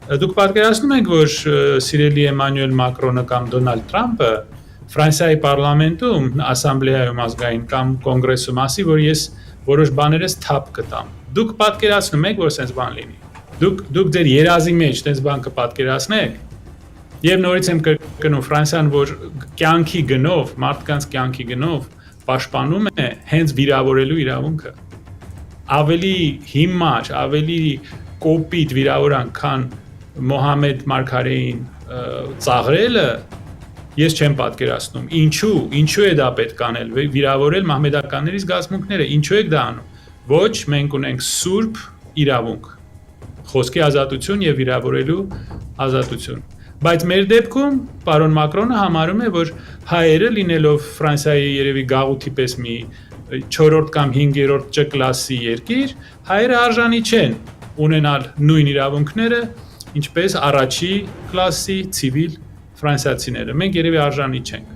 Դուք պատկերացնում եք, որ սիրելի Էմանուել Մակրոնը կամ Դոնալդ Թրամփը Ֆրանսիայի պարլամենտում, ասամբլեայում ազգային կամ կոնգրեսում ասի, որ ես որոշ բաներս թափ կտամ։ Դուք պատկերացնում եք, որ սենց բան լինի։ Դուք ձեր երազի մեջ սենց բան կպատկերացնեք։ Եվ նորից եմ կրկնում, Ֆրանսիան, որ կյանքի գնով, մարդկանց կյանքի գնով պաշտպանում է հենց վիրավորելու իրավունքը։ Ավելի հիմար, ավելի կոպիտ վիրավորանք, քան Մոհամեդ Մարգարեին ծաղրելը ես չեմ պատկերացնում։ Ինչու է դա պետք անել, վիրավորել մահմեդականների զգացմունքները, ինչու եք դա անում։ Ոչ, մենք ունենք սուրբ իրավունք, խոսքի ազատություն եւ վիրավորելու ազատություն։ Բայց մեր դեպքում պարոն Մակրոնը համարում է, որ հայերը լինելով Ֆրանսիայի երևի գաղութի պես մի 4-րդ կամ 5-րդ Չ կլասի երկիր, հայերը արժանի չեն ունենալ նույն իրավունքները, ինչպես առաջի կլասի ցիվիլ ֆրանսիացիները։ Մենք երևի արժանի չենք։